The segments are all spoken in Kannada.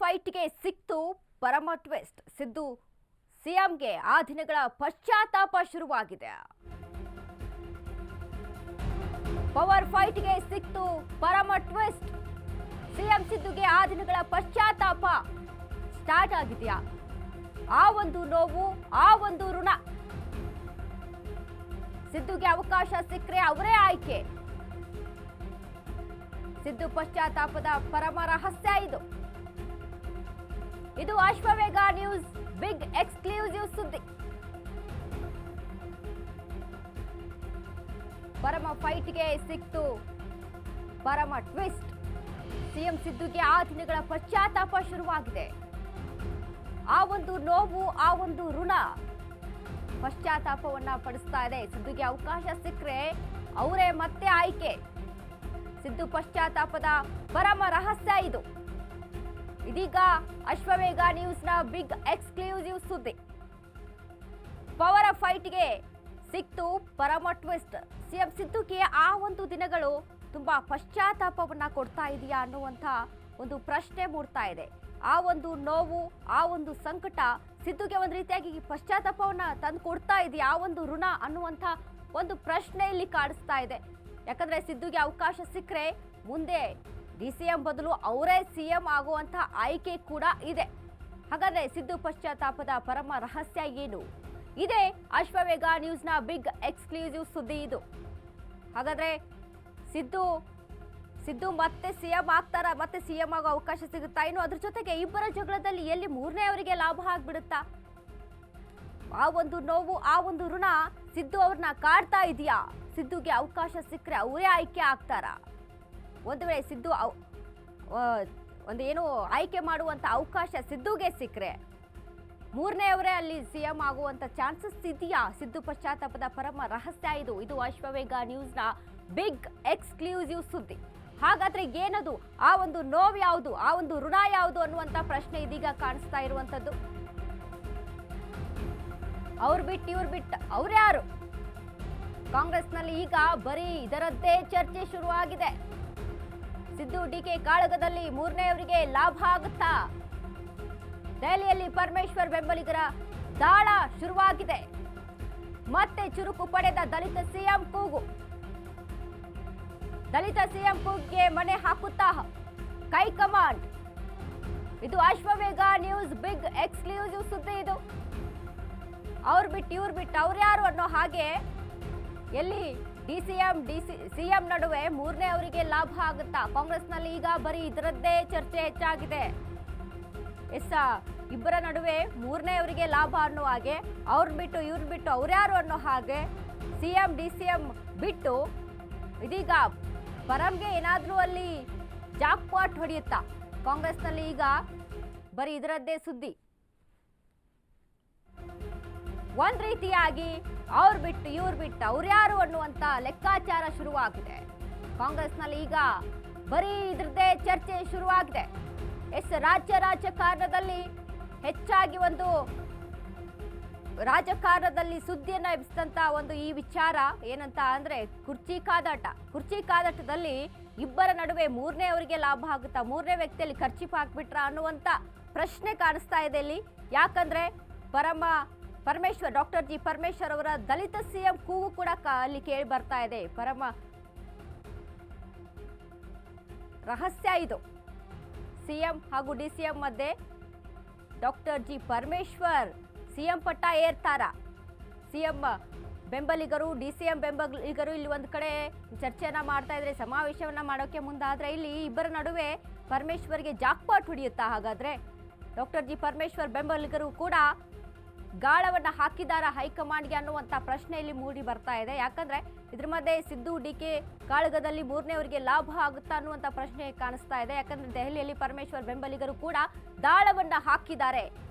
ಫೈಟ್ಗೆ ಸಿಕ್ತು ಪರಮ ಟ್ವಿಸ್ಟ್. ಸಿದ್ದು ಸಿಎಂಗೆ ಆ ದಿನಗಳ ಪಶ್ಚಾತ್ತಾಪ ಶುರುವಾಗಿದೆ. ಪವರ್ ಫೈಟ್ಗೆ ಸಿಕ್ತು ಪರಮ ಟ್ವಿಸ್ಟ್. ಸಿಎಂ ಸಿದ್ದುಗೆ ಆ ದಿನಗಳ ಪಶ್ಚಾತ್ತಾಪ ಸ್ಟಾರ್ಟ್ ಆಗಿದೆಯಾ? ಆ ಒಂದು ನೋವು, ಆ ಒಂದು ಋಣ. ಸಿದ್ದುಗೆ ಅವಕಾಶ ಸಿಕ್ಕರೆ ಅವರೇ ಆಯ್ಕೆ. ಸಿದ್ದು ಪಶ್ಚಾತ್ತಾಪದ ಪರಮ ರಹಸ್ಯ ಇದು. ಇದು ಅಶ್ವವೇಗ ನ್ಯೂಸ್ ಬಿಗ್ ಎಕ್ಸ್ಕ್ಲೂಸಿವ್ ಸುದ್ದಿ. ಪರಮ ಫೈಟ್ಗೆ ಸಿಕ್ತು ಪರಮ ಟ್ವಿಸ್ಟ್. ಸಿಎಂ ಸಿದ್ದುಗೆ ಆ ದಿನಗಳ ಪಶ್ಚಾತ್ತಾಪ ಶುರುವಾಗಿದೆ. ಆ ಒಂದು ನೋವು, ಆ ಒಂದು ಋಣ ಪಶ್ಚಾತ್ತಾಪವನ್ನ ಪಡಿಸ್ತಾ ಇದೆ. ಸಿದ್ದುಗೆ ಅವಕಾಶ ಸಿಕ್ಕರೆ ಅವರೇ ಮತ್ತೆ ಆಯ್ಕೆ. ಸಿದ್ದು ಪಶ್ಚಾತ್ತಾಪದ ಪರಮ ರಹಸ್ಯ ಇದು. ಇದೀಗ ಅಶ್ವವೇಗ ನ್ಯೂಸ್ನ ಬಿಗ್ ಎಕ್ಸ್ಕ್ಲೂಸಿವ್ ಸುದ್ದಿ. ಪವರ್ ಫೈಟ್ಗೆ ಸಿಕ್ತು ಪರಮ ಟ್ವಿಸ್ಟ್. ಸಿಎಂ ಸಿದ್ದುಗೆ ಆ ಒಂದು ದಿನಗಳು ತುಂಬಾ ಪಶ್ಚಾತ್ತಾಪವನ್ನ ಕೊಡ್ತಾ ಇದೆಯಾ ಅನ್ನುವಂಥ ಒಂದು ಪ್ರಶ್ನೆ ಮೂಡ್ತಾ ಇದೆ. ಆ ಒಂದು ನೋವು, ಆ ಒಂದು ಸಂಕಟ ಸಿದ್ದುಗೆ ಒಂದು ರೀತಿಯಾಗಿ ಪಶ್ಚಾತ್ತಾಪವನ್ನ ತಂದು ಕೊಡ್ತಾ ಇದೆಯಾ? ಆ ಒಂದು ಋಣ ಅನ್ನುವಂಥ ಒಂದು ಪ್ರಶ್ನೆ ಇಲ್ಲಿ ಕಾಡಿಸ್ತಾ ಇದೆ. ಯಾಕಂದ್ರೆ ಸಿದ್ದುಗೆ ಅವಕಾಶ ಸಿಕ್ಕರೆ ಮುಂದೆ ಡಿಸಿಎಂ ಬದಲು ಅವರೇ ಸಿಎಂ ಆಗುವಂಥ ಆಯ್ಕೆ ಕೂಡ ಇದೆ. ಹಾಗಾದ್ರೆ ಸಿದ್ದು ಪಶ್ಚಾತ್ತಾಪದ ಪರಮ ರಹಸ್ಯ ಏನು? ಇದೇ ಅಶ್ವವೇಗ ನ್ಯೂಸ್ನ ಬಿಗ್ ಎಕ್ಸ್ಕ್ಲೂಸಿವ್ ಸುದ್ದಿ ಇದು. ಹಾಗಾದ್ರೆ ಸಿದ್ದು ಮತ್ತೆ ಸಿಎಂ ಆಗ್ತಾರ? ಮತ್ತೆ ಸಿಎಂ ಆಗೋ ಅವಕಾಶ ಸಿಗುತ್ತಾ? ಇನ್ನು ಅದ್ರ ಜೊತೆಗೆ ಇಬ್ಬರ ಜಗಳದಲ್ಲಿ ಎಲ್ಲಿ ಮೂರನೇ ಅವರಿಗೆ ಲಾಭ ಆಗ್ಬಿಡುತ್ತಾ? ಆ ಒಂದು ನೋವು, ಆ ಒಂದು ಋಣ ಸಿದ್ದು ಅವ್ರನ್ನ ಕಾಡ್ತಾ ಇದೆಯಾ? ಸಿದ್ದುಗೆ ಅವಕಾಶ ಸಿಕ್ಕರೆ ಅವರೇ ಆಯ್ಕೆ ಆಗ್ತಾರ? ಒಂದು ವೇಳೆ ಸಿದ್ದು ಒಂದೇನು ಆಯ್ಕೆ ಮಾಡುವಂತ ಅವಕಾಶ ಸಿದ್ದುಗೆ ಸಿಕ್ಕರೆ ಮೂರನೇ ಅವರೇ ಅಲ್ಲಿ ಸಿಎಂ ಆಗುವಂತ ಚಾನ್ಸಸ್ ಇದೆಯಾ? ಸಿದ್ದು ಪಶ್ಚಾತ್ತಾಪದ ಪರಮ ರಹಸ್ಯ ಇದು. ಇದು ಅಶ್ವವೇಗ ನ್ಯೂಸ್ನ ಬಿಗ್ ಎಕ್ಸ್ಕ್ಲೂಸಿವ್ ಸುದ್ದಿ. ಹಾಗಾದ್ರೆ ಏನದು? ಆ ಒಂದು ನೋವು ಯಾವುದು? ಆ ಒಂದು ಋಣ ಯಾವುದು ಅನ್ನುವಂತ ಪ್ರಶ್ನೆ ಇದೀಗ ಕಾಣಿಸ್ತಾ ಇರುವಂತದ್ದು. ಅವ್ರು ಬಿಟ್ಟು ಇವ್ರು ಬಿಟ್ಟು ಅವ್ರ್ಯಾರು? ಕಾಂಗ್ರೆಸ್ನಲ್ಲಿ ಈಗ ಬರೀ ಇದರದ್ದೇ ಚರ್ಚೆ ಶುರುವಾಗಿದೆ. ಸಿದ್ದು ಡಿಕೆ ಕಾಳಗದಲ್ಲಿ ಮೂರನೇ ಅವರಿಗೆ ಲಾಭ ಆಗುತ್ತಾ? ದೆಹಲಿಯಲ್ಲಿ ಪರಮೇಶ್ವರ್ ಬೆಂಬಲಿಗರ ದಾಳ ಶುರುವಾಗಿದೆ. ಮತ್ತೆ ಚುರುಕು ಪಡೆದ ದಲಿತ ಸಿಎಂ ಕೂಗು. ದಲಿತ ಸಿಎಂ ಕೂಗಿಗೆ ಮಣೆ ಹಾಕುತ್ತಾ ಹೈಕಮಾಂಡ್. ಇದು ಅಶ್ವವೇಗ ನ್ಯೂಸ್ ಬಿಗ್ ಎಕ್ಸ್ಕ್ಲೂಸಿವ್ ಸುದ್ದಿ ಇದು. ಅವ್ರು ಬಿಟ್ಟು ಇವ್ರು ಬಿಟ್ಟು ಅವ್ರ್ಯಾರು ಅನ್ನೋ ಹಾಗೆ ಎಲ್ಲಿ ಸಿಎಂ ನಡುವೆ ಮೂರನೇ ಅವರಿಗೆ ಲಾಭ ಆಗುತ್ತಾ? ಕಾಂಗ್ರೆಸ್ನಲ್ಲಿ ಈಗ ಬರೀ ಇದರದ್ದೇ ಚರ್ಚೆ ಹೆಚ್ಚಾಗಿದೆ. ಇಬ್ಬರ ನಡುವೆ ಮೂರನೇ ಅವರಿಗೆ ಲಾಭ ಅನ್ನೋ ಹಾಗೆ, ಅವ್ರನ್ನ ಬಿಟ್ಟು ಇವ್ರನ್ನ ಬಿಟ್ಟು ಅವ್ರ್ಯಾರು ಅನ್ನೋ ಹಾಗೆ ಸಿಎಂ ಡಿಸಿಎಂ ಬಿಟ್ಟು ಇದೀಗ ಪರಂಗೆ ಏನಾದ್ರೂ ಅಲ್ಲಿ ಜಾಕ್ಪಾಟ್ ಹೊಡೆಯುತ್ತಾ? ಕಾಂಗ್ರೆಸ್ನಲ್ಲಿ ಈಗ ಬರೀ ಇದರದ್ದೇ ಸುದ್ದಿ. ಒಂದ್ ರೀತಿಯಾಗಿ ಅವ್ರು ಬಿಟ್ಟು ಇವ್ರು ಬಿಟ್ಟು ಅವ್ರ್ಯಾರು ಅನ್ನುವಂತ ಲೆಕ್ಕಾಚಾರ ಶುರುವಾಗಿದೆ. ಕಾಂಗ್ರೆಸ್ನಲ್ಲಿ ಈಗ ಬರೀ ಇದ್ರದ್ದೇ ಚರ್ಚೆ ಶುರುವಾಗಿದೆ. ರಾಜಕಾರಣದಲ್ಲಿ ಹೆಚ್ಚಾಗಿ ಒಂದು ರಾಜಕಾರಣದಲ್ಲಿ ಸುದ್ದಿಯನ್ನ ಎಬ್ಬಿಸಿದಂತ ಒಂದು ಈ ವಿಚಾರ ಏನಂತ ಅಂದ್ರೆ ಕುರ್ಚಿ ಕಾದಾಟದಲ್ಲಿ ಇಬ್ಬರ ನಡುವೆ ಮೂರನೇ ಅವರಿಗೆ ಲಾಭ ಆಗುತ್ತಾ? ಮೂರನೇ ವ್ಯಕ್ತಿಯಲ್ಲಿ ಖರ್ಚಿಪ್ ಹಾಕ್ಬಿಟ್ರ ಅನ್ನುವಂತ ಪ್ರಶ್ನೆ ಕಾಣಿಸ್ತಾ ಇದೆ ಇಲ್ಲಿ. ಯಾಕಂದ್ರೆ ಪರಮೇಶ್ವರ್, ಡಾಕ್ಟರ್ ಜಿ ಪರಮೇಶ್ವರ್ ಅವರ ದಲಿತ ಸಿಎಂ ಕೂಗು ಕೂಡ ಅಲ್ಲಿ ಕೇಳಿ ಬರ್ತಾ ಇದೆ. ಪರಮ ರಹಸ್ಯ ಇದು. ಸಿಎಂ ಹಾಗೂ ಡಿಸಿಎಂ ಮಧ್ಯೆ ಡಾಕ್ಟರ್ ಜಿ ಪರಮೇಶ್ವರ್ ಸಿಎಂ ಪಟ್ಟ ಏರ್ತಾರ? ಸಿಎಂ ಬೆಂಬಲಿಗರು, ಡಿಸಿಎಂ ಬೆಂಬಲಿಗರು ಇಲ್ಲಿ ಒಂದು ಕಡೆ ಚರ್ಚೆಯನ್ನ ಮಾಡ್ತಾ ಇದ್ರೆ, ಸಮಾವೇಶವನ್ನ ಮಾಡೋಕೆ ಮುಂದಾದ್ರೆ ಇಲ್ಲಿ ಇಬ್ಬರ ನಡುವೆ ಪರಮೇಶ್ವರ್ಗೆ ಜಾಕ್ಪಾಟ್ ಹೊಡೆಯುತ್ತಾ? ಹಾಗಾದ್ರೆ ಡಾಕ್ಟರ್ ಜಿ ಪರಮೇಶ್ವರ್ ಬೆಂಬಲಿಗರು ಕೂಡ ಗಾಳವನ್ನ ಹಾಕಿದಾರ ಹೈಕಮಾಂಡ್ಗೆ ಅನ್ನುವಂತ ಪ್ರಶ್ನೆ ಇಲ್ಲಿ ಮೂಡಿ ಬರ್ತಾ ಇದೆ. ಯಾಕಂದ್ರೆ ಇದ್ರ ಮಧ್ಯೆ ಸಿದ್ದು ಡಿಕೆ ಕಾಳಗದಲ್ಲಿ ಮೂರನೇ ಅವರಿಗೆ ಲಾಭ ಆಗುತ್ತಾ ಅನ್ನುವಂತ ಪ್ರಶ್ನೆ ಕಾಣಿಸ್ತಾ ಇದೆ. ಯಾಕಂದ್ರೆ ದೆಹಲಿಯಲ್ಲಿ ಪರಮೇಶ್ವರ್ ಬೆಂಬಲಿಗರು ಕೂಡ ದಾಳವನ್ನ ಹಾಕಿದ್ದಾರೆ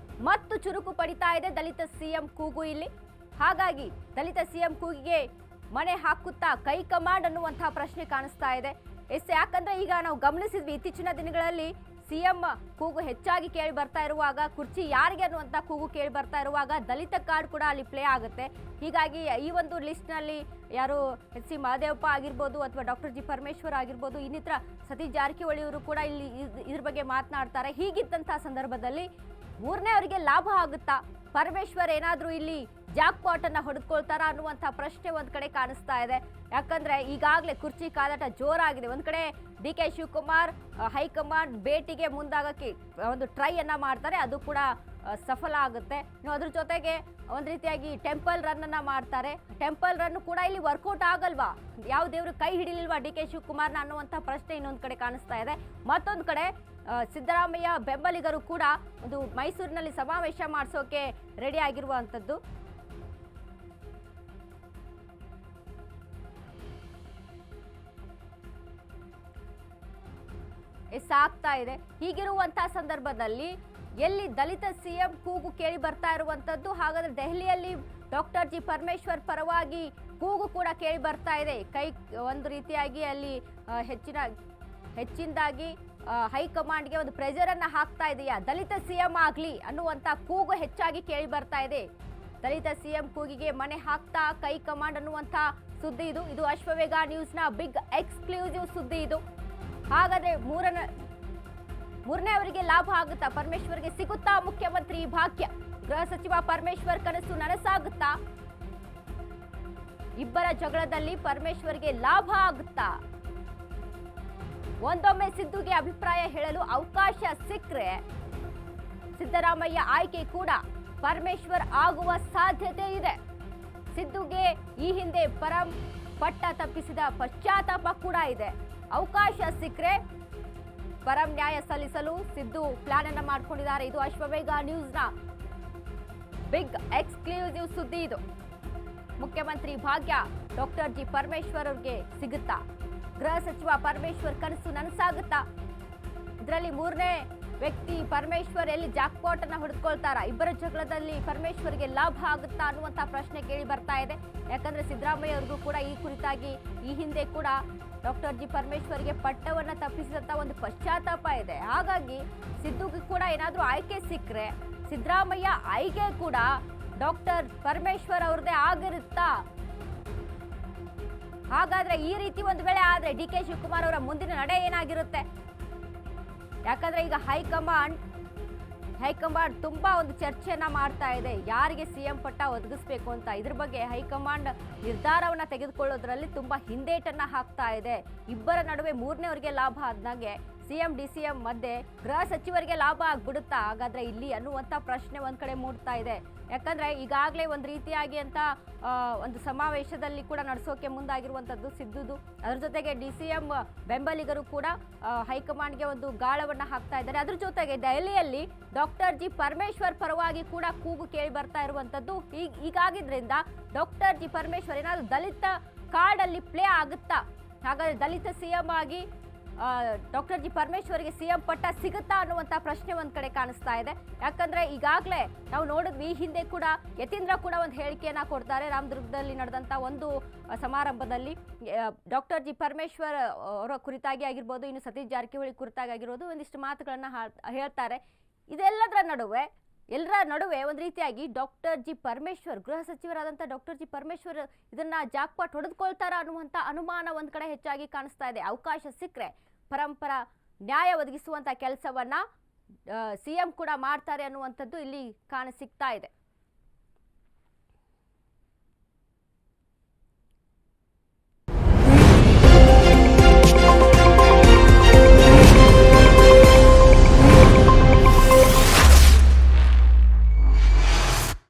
ಮತ್ತು ಚುರುಕು ಪಡಿತಾ ಇದೆ ದಲಿತ ಸಿಎಂ ಕೂಗು ಇಲ್ಲಿ. ಹಾಗಾಗಿ ದಲಿತ ಸಿಎಂ ಕೂಗಿಗೆ ಮಣೆ ಹಾಕುತ್ತಾ ಹೈಕಮಾಂಡ್ ಅನ್ನುವಂತಹ ಪ್ರಶ್ನೆ ಕಾಣಿಸ್ತಾ ಇದೆ. ಯಾಕಂದ್ರೆ ಈಗ ನಾವು ಗಮನಿಸಿದ್ವಿ ಇತ್ತೀಚಿನ ದಿನಗಳಲ್ಲಿ ಸಿಎಂ ಕೂಗು ಹೆಚ್ಚಾಗಿ ಕೇಳಿ ಬರ್ತಾ ಇರುವಾಗ, ಕುರ್ಚಿ ಯಾರಿಗೆ ಅನ್ನುವಂತ ಕೂಗು ಕೇಳಿ ಬರ್ತಾ ಇರುವಾಗ ದಲಿತ ಕಾರ್ಡ್ ಕೂಡ ಅಲ್ಲಿ ಪ್ಲೇ ಆಗುತ್ತೆ. ಹೀಗಾಗಿ ಈ ಒಂದು ಲಿಸ್ಟ್ ನಲ್ಲಿ ಯಾರು ಎಚ್.ಸಿ. ಮಹದೇವಪ್ಪ ಆಗಿರ್ಬೋದು ಅಥವಾ ಡಾಕ್ಟರ್ ಜಿ ಪರಮೇಶ್ವರ್ ಆಗಿರ್ಬೋದು, ಇನ್ನಿತರ ಸತೀಶ್ ಜಾರಕಿಹೊಳಿ ಅವರು ಕೂಡ ಇಲ್ಲಿ ಇದ್ರ ಬಗ್ಗೆ ಮಾತನಾಡ್ತಾರೆ. ಹೀಗಿದ್ದಂತಹ ಸಂದರ್ಭದಲ್ಲಿ ಮೂರನೇ ಅವರಿಗೆ ಲಾಭ ಆಗುತ್ತಾ, ಪರಮೇಶ್ವರ್ ಏನಾದ್ರೂ ಇಲ್ಲಿ ಜಾಕ್ ಪಾಟ್ ಅನ್ನ ಹೊಡೆದುಕೊಳ್ತಾರ ಅನ್ನುವಂಥ ಪ್ರಶ್ನೆ ಒಂದ್ ಕಡೆ ಕಾಣಿಸ್ತಾ ಇದೆ. ಯಾಕಂದ್ರೆ ಈಗಾಗಲೇ ಕುರ್ಚಿ ಕಾದಾಟ ಜೋರಾಗಿದೆ. ಒಂದ್ ಕಡೆ DK ಶಿವಕುಮಾರ್ ಹೈಕಮಾಂಡ್ ಭೇಟಿಗೆ ಮುಂದಾಗಕ್ಕೆ ಒಂದು ಟ್ರೈ ಅನ್ನ ಮಾಡ್ತಾರೆ, ಅದು ಕೂಡ ಸಫಲ ಆಗುತ್ತೆ. ಇನ್ನು ಅದ್ರ ಜೊತೆಗೆ ಒಂದ್ ರೀತಿಯಾಗಿ ಟೆಂಪಲ್ ರನ್ ಅನ್ನ ಮಾಡ್ತಾರೆ. ಟೆಂಪಲ್ ರನ್ ಕೂಡ ಇಲ್ಲಿ ವರ್ಕೌಟ್ ಆಗಲ್ವಾ, ಯಾವ ದೇವರು ಕೈ ಹಿಡಿಲಿಲ್ವಾ DK ಶಿವಕುಮಾರ್ನ ಅನ್ನುವಂಥ ಪ್ರಶ್ನೆ ಇನ್ನೊಂದ್ ಕಡೆ ಕಾಣಿಸ್ತಾ ಇದೆ. ಮತ್ತೊಂದ್ ಕಡೆ ಸಿದ್ದರಾಮಯ್ಯ ಬೆಂಬಲಿಗರು ಕೂಡ ಒಂದು ಮೈಸೂರಿನಲ್ಲಿ ಸಮಾವೇಶ ಮಾಡಿಸೋಕೆ ರೆಡಿ ಆಗಿರುವಂತದ್ದು. ಸಾಕ್ತಾ ಇದೆ. ಹೀಗಿರುವಂತಹ ಸಂದರ್ಭದಲ್ಲಿ ಎಲ್ಲಿ ದಲಿತ ಸಿಎಂ ಕೂಗು ಕೇಳಿ ಬರ್ತಾ ಇರುವಂತದ್ದು, ಹಾಗಾದ್ರೆ ದೆಹಲಿಯಲ್ಲಿ ಡಾಕ್ಟರ್ ಜಿ ಪರಮೇಶ್ವರ್ ಪರವಾಗಿ ಕೂಗು ಕೂಡ ಕೇಳಿ ಬರ್ತಾ ಇದೆ. ಒಂದು ರೀತಿಯಾಗಿ ಅಲ್ಲಿ ಹೆಚ್ಚಿನದಾಗಿ ಹೈಕಮಾಂಡ್ಗೆ ಒಂದು ಪ್ರೆಷರ್ ಅನ್ನ ಹಾಕ್ತಾ ಇದೆಯಾ, ದಲಿತ ಸಿಎಂ ಆಗ್ಲಿ ಅನ್ನುವಂತ ಕೂಗು ಹೆಚ್ಚಾಗಿ ಕೇಳಿ ಬರ್ತಾ ಇದೆ. ದಲಿತ ಸಿಎಂ ಕೂಗಿಗೆ ಮನೆ ಹಾಕ್ತಾ ಕೈ ಕಮಾಂಡ್ ಅನ್ನುವಂತ ಸುದ್ದಿ ಇದು. ಇದು ಅಶ್ವವೇಗ ನ್ಯೂಸ್ನ ಬಿಗ್ ಎಕ್ಸ್ಕ್ಲೂಸಿವ್ ಸುದ್ದಿ ಇದು. ಹಾಗಾದ್ರೆ ಮೂರನೇ ಅವರಿಗೆ ಲಾಭ ಆಗುತ್ತಾ, ಪರಮೇಶ್ವರ್ಗೆ ಸಿಗುತ್ತಾ ಮುಖ್ಯಮಂತ್ರಿ ಭಾಗ್ಯ? ಗೃಹ ಸಚಿವ ಪರಮೇಶ್ವರ್ ಕನಸು ನನಸಾಗುತ್ತಾ? ಇಬ್ಬರ ಜಗಳದಲ್ಲಿ ಪರಮೇಶ್ವರ್ಗೆ ಲಾಭ ಆಗುತ್ತಾ? ಒಂದೊಮ್ಮೆ ಸಿದ್ದುಗೆ ಅಭಿಪ್ರಾಯ ಹೇಳಲು ಅವಕಾಶ ಸಿಕ್ಕರೆ ಸಿದ್ದರಾಮಯ್ಯ ಆಯ್ಕೆ ಕೂಡ ಪರಮೇಶ್ವರ್ ಆಗುವ ಸಾಧ್ಯತೆ ಇದೆ. ಸಿದ್ದುಗೆ ಈ ಹಿಂದೆ ಪರಂ ಪಟ್ಟ ತಪ್ಪಿಸಿದ ಪಶ್ಚಾತ್ತಾಪ ಕೂಡ ಇದೆ. ಅವಕಾಶ ಸಿಕ್ಕರೆ ಪರಂ ನ್ಯಾಯ ಸಲ್ಲಿಸಲು ಸಿದ್ದು ಪ್ಲಾನ್ ಅನ್ನ ಮಾಡ್ಕೊಂಡಿದ್ದಾರೆ. ಇದು ಅಶ್ವವೇಗ ನ್ಯೂಸ್ನ ಬಿಗ್ ಎಕ್ಸ್ಕ್ಲೂಸಿವ್ ಸುದ್ದಿ ಇದು. ಮುಖ್ಯಮಂತ್ರಿ ಭಾಗ್ಯ ಡಾಕ್ಟರ್ ಜಿ ಪರಮೇಶ್ವರ್ ಅವ್ರಿಗೆ ಸಿಗುತ್ತಾ? ಗೃಹ ಸಚಿವ ಪರಮೇಶ್ವರ್ ಕನಸು ನನಸಾಗುತ್ತಾ? ಇದರಲ್ಲಿ ಮೂರನೇ ವ್ಯಕ್ತಿ ಪರಮೇಶ್ವರ್ ಎಲ್ಲಿ ಜಾಕ್ಪಾಟ್ ಅನ್ನ ಹೊಡೆದುಕೊಳ್ತಾರ? ಇಬ್ಬರ ಜಗಳದಲ್ಲಿ ಪರಮೇಶ್ವರ್ಗೆ ಲಾಭ ಆಗುತ್ತಾ ಅನ್ನುವಂತ ಪ್ರಶ್ನೆ ಕೇಳಿ ಬರ್ತಾ ಇದೆ. ಯಾಕಂದ್ರೆ ಸಿದ್ದರಾಮಯ್ಯ ಅವ್ರಿಗೂ ಕೂಡ ಈ ಕುರಿತಾಗಿ ಈ ಹಿಂದೆ ಕೂಡ ಡಾಕ್ಟರ್ ಜಿ ಪರಮೇಶ್ವರ್ಗೆ ಪಟ್ಟವನ್ನ ತಪ್ಪಿಸಿದಂತ ಒಂದು ಪಶ್ಚಾತ್ತಾಪ ಇದೆ. ಹಾಗಾಗಿ ಸಿದ್ದುಗೆ ಕೂಡ ಏನಾದ್ರೂ ಆಯ್ಕೆ ಸಿಕ್ಕರೆ ಸಿದ್ದರಾಮಯ್ಯ ಆಯ್ಕೆ ಕೂಡ ಡಾಕ್ಟರ್ ಪರಮೇಶ್ವರ್ ಅವ್ರದ್ದೇ ಆಗಿರುತ್ತಾ? ಹಾಗಾದ್ರೆ ಈ ರೀತಿ ಒಂದು ವೇಳೆ ಆದ್ರೆ DK ಶಿವಕುಮಾರ್ ಅವರ ಮುಂದಿನ ನಡೆ ಏನಾಗಿರುತ್ತೆ? ಯಾಕಂದ್ರೆ ಈಗ ಹೈಕಮಾಂಡ್ ತುಂಬಾ ಒಂದು ಚರ್ಚೆಯನ್ನ ಮಾಡ್ತಾ ಇದೆ, ಯಾರಿಗೆ ಸಿಎಂ ಪಟ್ಟ ಒದಗಿಸ್ಬೇಕು ಅಂತ. ಇದ್ರ ಬಗ್ಗೆ ಹೈಕಮಾಂಡ್ ನಿರ್ಧಾರವನ್ನ ತೆಗೆದುಕೊಳ್ಳೋದ್ರಲ್ಲಿ ತುಂಬಾ ಹಿಂದೇಟನ್ನ ಹಾಕ್ತಾ ಇದೆ. ಇಬ್ಬರ ನಡುವೆ ಮೂರನೇವರಿಗೆ ಲಾಭ ಆದ್ನಾಗೆ ಸಿಎಂ DCM ಮಧ್ಯೆ ಗೃಹ ಸಚಿವರಿಗೆ ಲಾಭ ಆಗ್ಬಿಡುತ್ತಾ ಹಾಗಾದ್ರೆ ಇಲ್ಲಿ ಅನ್ನುವಂತ ಪ್ರಶ್ನೆ ಒಂದ್ ಕಡೆ ಮೂಡ್ತಾ ಇದೆ. ಯಾಕಂದ್ರೆ ಈಗಾಗಲೇ ಒಂದು ರೀತಿಯಾಗಿ ಅಂತ ಒಂದು ಸಮಾವೇಶದಲ್ಲಿ ಕೂಡ ನಡೆಸೋಕೆ ಮುಂದಾಗಿರುವಂತದ್ದು ಸಿದ್ದುದು. ಅದ್ರ ಜೊತೆಗೆ DCM ಬೆಂಬಲಿಗರು ಕೂಡ ಹೈಕಮಾಂಡ್ಗೆ ಒಂದು ಗಾಳವನ್ನ ಹಾಕ್ತಾ ಇದ್ದಾರೆ. ಅದ್ರ ಜೊತೆಗೆ ದೆಹಲಿಯಲ್ಲಿ ಡಾಕ್ಟರ್ ಜಿ ಪರಮೇಶ್ವರ್ ಪರವಾಗಿ ಕೂಡ ಕೂಗು ಕೇಳಿ ಬರ್ತಾ ಇರುವಂತದ್ದು. ಹೀಗಾಗಿದ್ರಿಂದ ಡಾಕ್ಟರ್ ಜಿ ಪರಮೇಶ್ವರ್ ಏನಾದ್ರು ದಲಿತ ಕಾರ್ಡ್ ಅಲ್ಲಿ ಪ್ಲೇ ಆಗುತ್ತಾ? ಹಾಗಾದ್ರೆ ದಲಿತ ಸಿಎಂ ಆಗಿ ಡಾಕ್ಟರ್ ಜಿ ಪರಮೇಶ್ವರ್ಗೆ ಸಿಎಂ ಪಟ್ಟ ಸಿಗುತ್ತಾ ಅನ್ನುವಂತ ಪ್ರಶ್ನೆ ಒಂದ್ ಕಡೆ ಕಾಣಿಸ್ತಾ ಇದೆ. ಯಾಕಂದ್ರೆ ಈಗಾಗಲೇ ನಾವು ನೋಡಿದ್ವಿ, ಈ ಹಿಂದೆ ಕೂಡ ಯತೀಂದ್ರ ಕೂಡ ಒಂದು ಹೇಳಿಕೆಯನ್ನ ಕೊಡ್ತಾರೆ. ರಾಮದುರ್ಗದಲ್ಲಿ ನಡೆದಂತ ಒಂದು ಸಮಾರಂಭದಲ್ಲಿ ಡಾಕ್ಟರ್ ಜಿ ಪರಮೇಶ್ವರ್ ಅವರ ಕುರಿತಾಗಿ ಆಗಿರ್ಬೋದು, ಇನ್ನು ಸತೀಶ್ ಜಾರಕಿಹೊಳಿ ಕುರಿತಾಗಿ ಆಗಿರ್ಬೋದು ಒಂದಿಷ್ಟು ಮಾತುಗಳನ್ನ ಹೇಳ್ತಾರೆ. ಎಲ್ಲರ ನಡುವೆ ಒಂದು ರೀತಿಯಾಗಿ ಡಾಕ್ಟರ್ ಜಿ ಪರಮೇಶ್ವರ್, ಗೃಹ ಸಚಿವರಾದಂಥ ಡಾಕ್ಟರ್ ಜಿ ಪರಮೇಶ್ವರ್ ಇದನ್ನ ಜಾಕ್ಪಾಟ್ ಹೊಡೆದುಕೊಳ್ತಾರ ಅನ್ನುವಂಥ ಅನುಮಾನ ಒಂದ್ ಕಡೆ ಹೆಚ್ಚಾಗಿ ಕಾಣಿಸ್ತಾ ಇದೆ. ಅವಕಾಶ ಸಿಕ್ಕರೆ ಪರಂಪರಾ ನ್ಯಾಯ ಒದಗಿಸುವಂತ ಕೆಲಸವನ್ನ ಸಿಎಂ ಕೂಡ ಮಾಡ್ತಾರೆ ಅನ್ನುವಂಥದ್ದು ಇಲ್ಲಿ ಕಾಣ ಸಿಗ್ತಾ ಇದೆ.